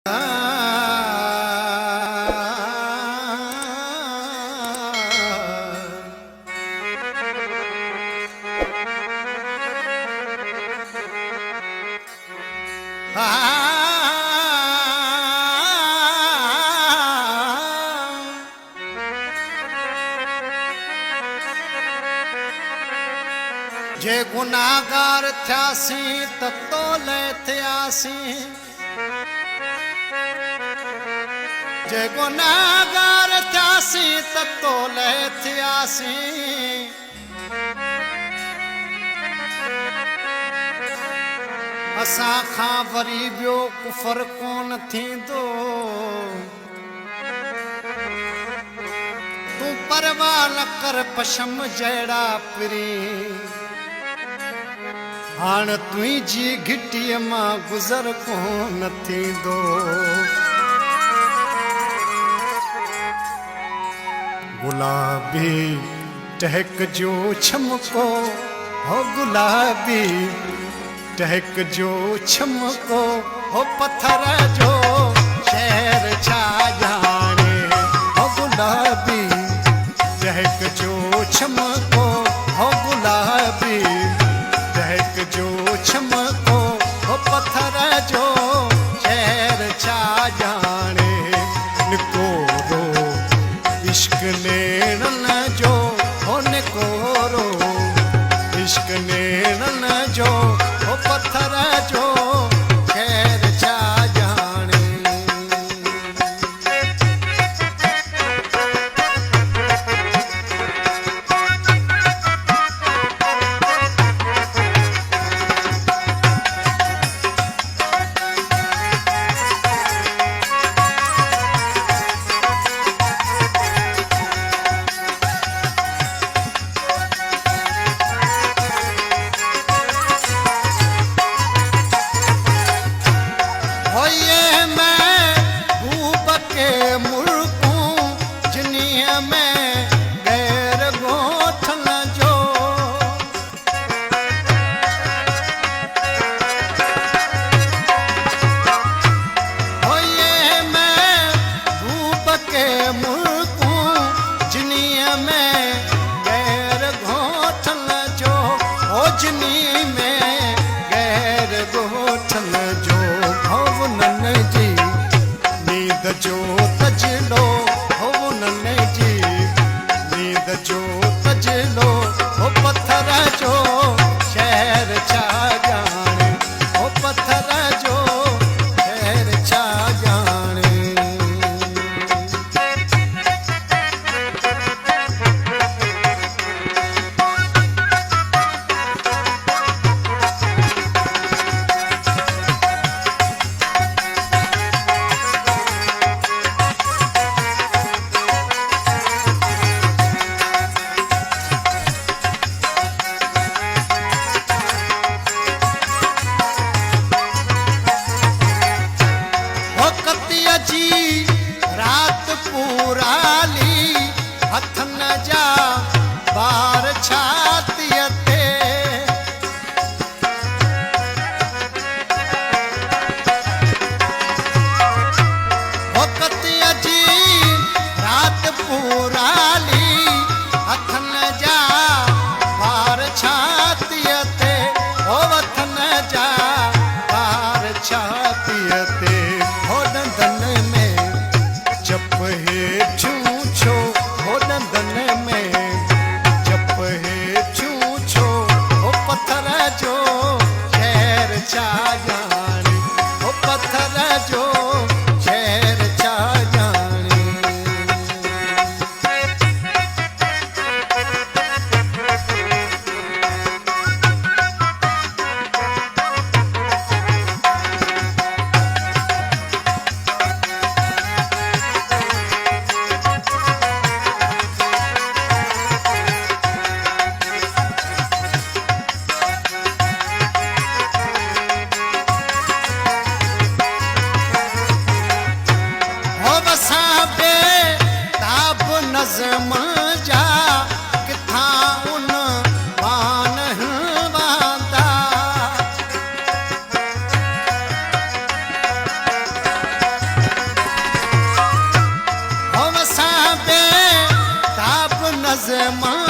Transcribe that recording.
जे गुनाहगार थियासी त तोले थियासी, जे गुनाहगार थियासी त तोले थियासी। असां खां वरी ॿियो कुफर कोन थींदो। तूं परवाह न कर पशम जहिड़ा पिरी, हाण तुंहिंजी घिटीअ मां गुज़र कोन थींदो। गुलाबी टहक जो छमको, हो गुलाबी टहक जो छमको, हो पत्थर जो शहर छा जाने। हो गुलाबी टहक जो छमको, हो गुलाबी टहक जो छमको, हो पत्थर जो शहर छा जाने। निकोरो इश्क नेणन जो, हो निकोरो इश्क नेणन जो, हो पत्थर जो शहर छा जाने। जो तजलो हो नन्हे जी, नींद जो तजलो हो पत्थर जो शहर छा जाने। हो पत्थर जो शहर छा जाने। रात पूराली हथन जा बार छातीअ ते। वक़्तीअ जी रात पूराली हथन जा बार छातीअ ते, ओ वथन जा बार छातीअ ते। हो दंदन में जप हेठियूं छो, हो दंदन में जप हेठियूं छो, हो पत्थर जो शहर छा जाने। हो पत्थर जो शहर छा जाने। नज़म जा किथां उन बान वांदा। जमा